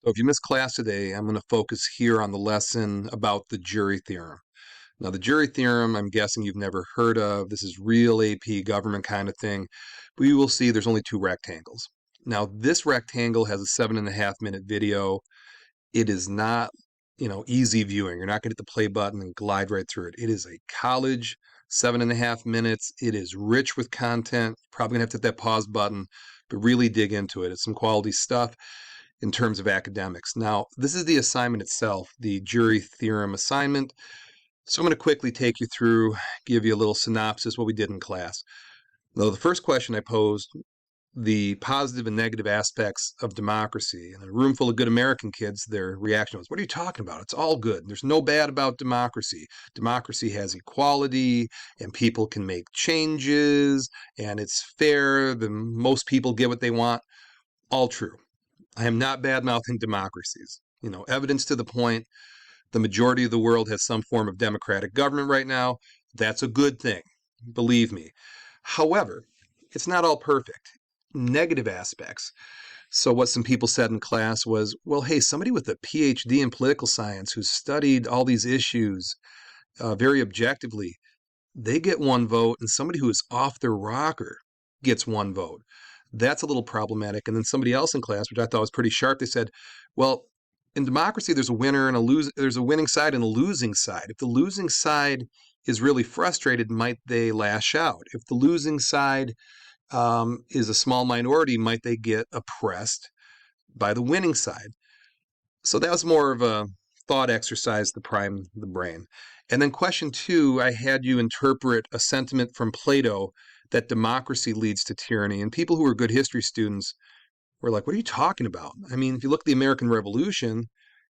So if you missed class today, I'm going to focus here on the lesson about the jury theorem. Now, the jury theorem, I'm guessing you've never heard of. This is real AP government kind of thing. But you will see there's only two rectangles. Now, this rectangle has a 7.5 minute video. It is not, easy viewing. You're not going to hit the play button and glide right through it. It is a college 7.5 minutes. It is rich with content. Probably going to have to hit that pause button, but really dig into it. It's some quality stuff in terms of academics. Now, this is the assignment itself, the jury theorem assignment. So I'm going to quickly take you through, give you a little synopsis what we did in class. Now, the first question I posed, the positive and negative aspects of democracy. In a room full of good American kids, their reaction was, what are you talking about? It's all good. There's no bad about democracy. Democracy has equality, and people can make changes, and it's fair. Most people get what they want. All true. I am not bad-mouthing democracies. Evidence to the point, the majority of the world has some form of democratic government right now. That's a good thing, believe me. However, it's not all perfect. Negative aspects. So what some people said in class was, well, hey, somebody with a PhD in political science who's studied all these issues very objectively, they get one vote, and somebody who is off their rocker gets one vote. That's a little problematic. And then somebody else in class, which I thought was pretty sharp, they said, well, in democracy, there's a winner and there's a winning side and a losing side. If the losing side is really frustrated, might they lash out? If the losing side is a small minority, might they get oppressed by the winning side? So that was more of a thought exercise to prime the brain. And then question two, I had you interpret a sentiment from Plato that democracy leads to tyranny. And people who were good history students were like, what are you talking about? I mean, if you look at the American Revolution,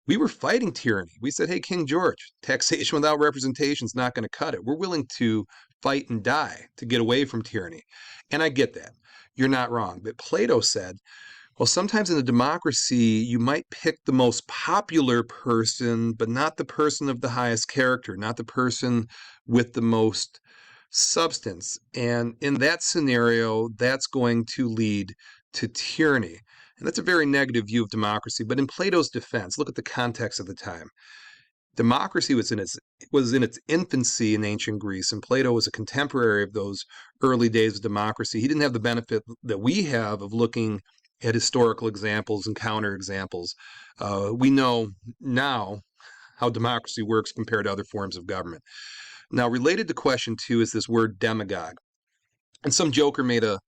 we were fighting tyranny. We said, hey, King George, taxation without representation is not going to cut it. We're willing to fight and die to get away from tyranny. And I get that. You're not wrong. But Plato said, well, sometimes in a democracy, you might pick the most popular person, but not the person of the highest character, not the person with the most substance. And in that scenario, that's going to lead to tyranny. And that's a very negative view of democracy. But in Plato's defense, look at the context of the time. Democracy was in its infancy in ancient Greece, and Plato was a contemporary of those early days of democracy. He didn't have the benefit that we have of looking at historical examples and counterexamples. We know now how democracy works compared to other forms of government. Now, related to question two is this word demagogue. And some joker made a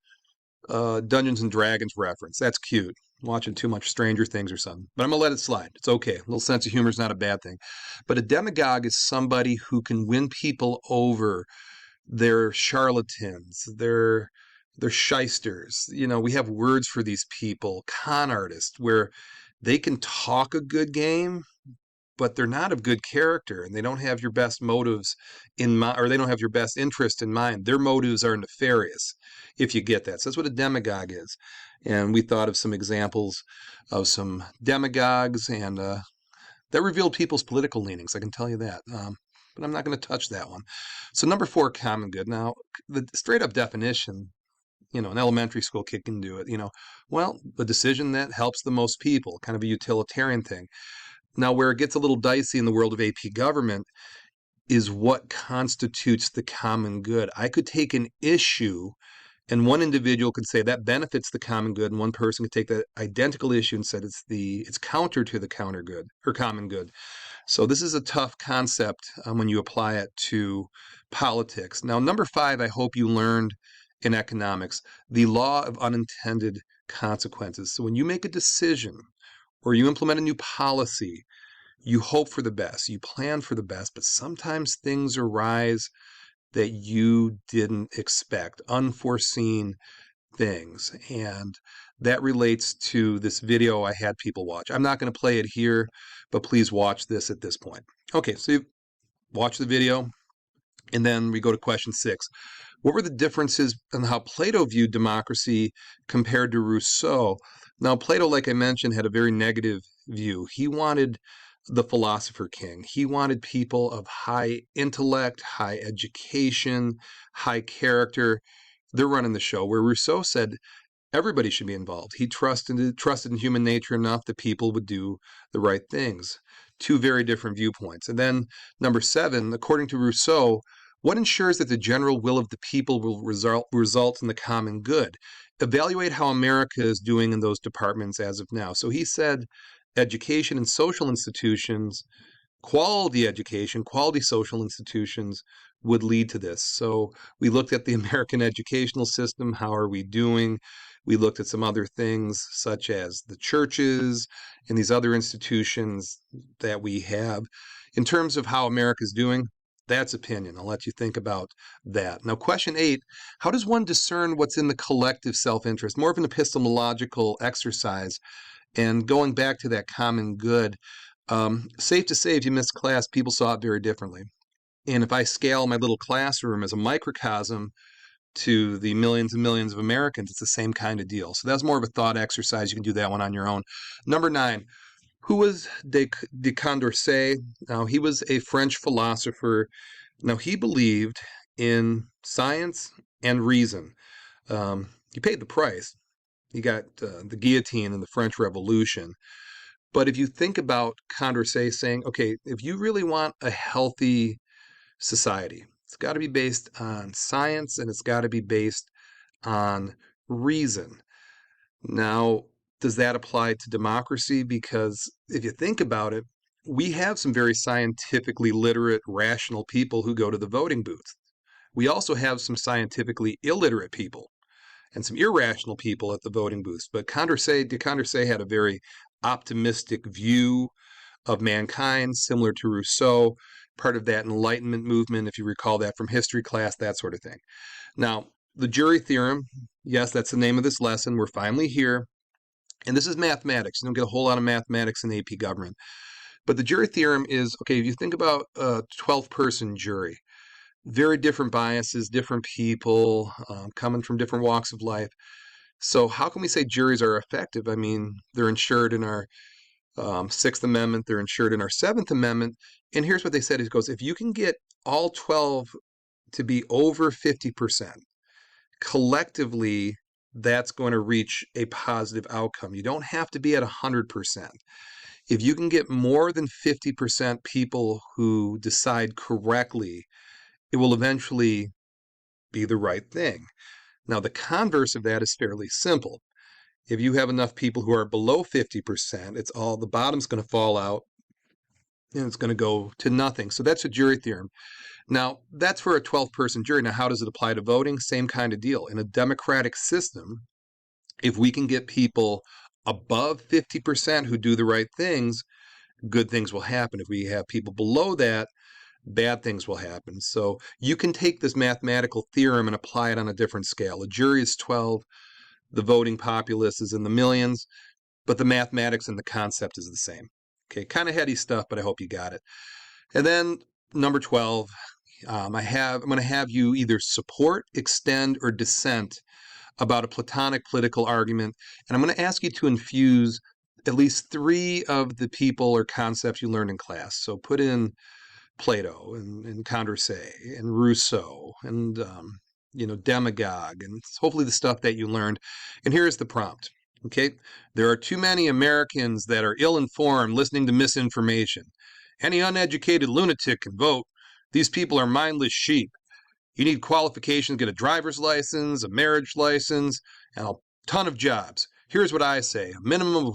Dungeons and Dragons reference. That's cute. Watching too much Stranger Things or something. But I'm going to let it slide. It's okay. A little sense of humor is not a bad thing. But a demagogue is somebody who can win people over. They're charlatans. They're shysters. We have words for these people, con artists, where they can talk a good game, but they're not of good character, and they don't have your best motives in mind, or they don't have your best interest in mind. Their motives are nefarious, if you get that. So that's what a demagogue is. And we thought of some examples of some demagogues, and that revealed people's political leanings, I can tell you that. But I'm not going to touch that one. So number four, common good. Now, the straight up definition, an elementary school kid can do it. Well, the decision that helps the most people, kind of a utilitarian thing. Now, where it gets a little dicey in the world of AP government is what constitutes the common good. I could take an issue, and one individual could say that benefits the common good, and one person could take that identical issue and said it's counter to the counter good or common good. So this is a tough concept when you apply it to politics. Now, number five, I hope you learned in economics, the law of unintended consequences. So when you make a decision or you implement a new policy, you hope for the best, you plan for the best, but sometimes things arise that you didn't expect, unforeseen things. And that relates to this video I had people watch. I'm not going to play it here, but please watch this at this point. Okay, so you watch the video, and then we go to question six. What were the differences in how Plato viewed democracy compared to Rousseau? Now, Plato, like I mentioned, had a very negative view. He wanted the philosopher king. He wanted people of high intellect, high education, high character. They're running the show. Where Rousseau said, everybody should be involved. He trusted in human nature enough that people would do the right things. Two very different viewpoints. And then number 7, according to Rousseau, what ensures that the general will of the people will result in the common good? Evaluate how America is doing in those departments as of now. So he said education and social institutions, quality education, quality social institutions would lead to this. So we looked at the American educational system. How are we doing? We looked at some other things such as the churches and these other institutions that we have. In terms of how America is doing, that's opinion. I'll let you think about that. Now, question 8, how does one discern what's in the collective self-interest? More of an epistemological exercise. And going back to that common good, safe to say, if you missed class, people saw it very differently. And if I scale my little classroom as a microcosm to the millions and millions of Americans, it's the same kind of deal. So that's more of a thought exercise. You can do that one on your own. Number 9, who was de Condorcet? Now, he was a French philosopher. Now, he believed in science and reason. He paid the price. He got the guillotine in the French Revolution. But if you think about Condorcet saying, okay, if you really want a healthy society, it's got to be based on science and it's got to be based on reason. Now, does that apply to democracy? Because if you think about it, we have some very scientifically literate, rational people who go to the voting booth. We also have some scientifically illiterate people and some irrational people at the voting booths. But de Condorcet had a very optimistic view of mankind, similar to Rousseau, part of that Enlightenment movement, if you recall that from history class, that sort of thing. Now, the jury theorem, yes, that's the name of this lesson. We're finally here. And this is mathematics. You don't get a whole lot of mathematics in AP government. But the jury theorem is, okay, if you think about a 12-person jury, very different biases, different people, coming from different walks of life. So how can we say juries are effective? I mean, they're ensured in our Sixth Amendment, they're ensured in our Seventh Amendment. And here's what they said. It goes, if you can get all 12 to be over 50%, collectively, that's going to reach a positive outcome. You don't have to be at 100%. If you can get more than 50% people who decide correctly, it will eventually be the right thing. Now, the converse of that is fairly simple. If you have enough people who are below 50%, it's all the bottom's going to fall out and it's going to go to nothing. So that's a jury theorem. Now, that's for a 12-person jury. Now, how does it apply to voting? Same kind of deal. In a democratic system, if we can get people above 50% who do the right things, good things will happen. If we have people below that, bad things will happen. So you can take this mathematical theorem and apply it on a different scale. A jury is 12, the voting populace is in the millions, but the mathematics and the concept is the same. Okay, kind of heady stuff, but I hope you got it. And then number 12, I'm going to have you either support, extend, or dissent about a Platonic political argument, and I'm going to ask you to infuse at least 3 of the people or concepts you learned in class. So put in Plato and Condorcet and Rousseau and demagogue, and hopefully the stuff that you learned. And here's the prompt. Okay, there are too many Americans that are ill-informed, listening to misinformation. Any uneducated lunatic can vote. These people are mindless sheep. You need qualifications to get a driver's license, a marriage license, and a ton of jobs. Here's what I say. A minimum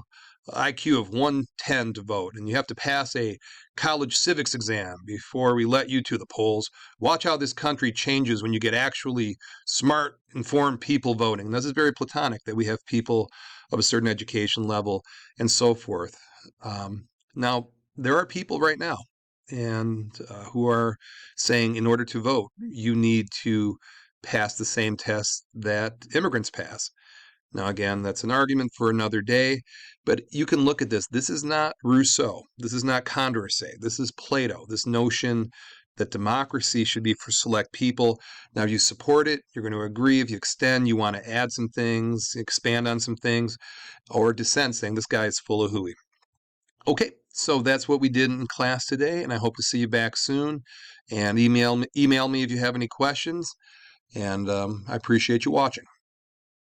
IQ of 110 to vote, and you have to pass a college civics exam before we let you to the polls. Watch how this country changes when you get actually smart, informed people voting. And this is very Platonic, that we have people of a certain education level and so forth. Now, there are people right now and who are saying in order to vote, you need to pass the same tests that immigrants pass. Now, again, that's an argument for another day, but you can look at this. This is not Rousseau. This is not Condorcet. This is Plato, this notion that democracy should be for select people. Now, if you support it, you're going to agree. If you extend, you want to add some things, expand on some things, or dissent, saying this guy is full of hooey. Okay, so that's what we did in class today, and I hope to see you back soon. And email me if you have any questions, and I appreciate you watching.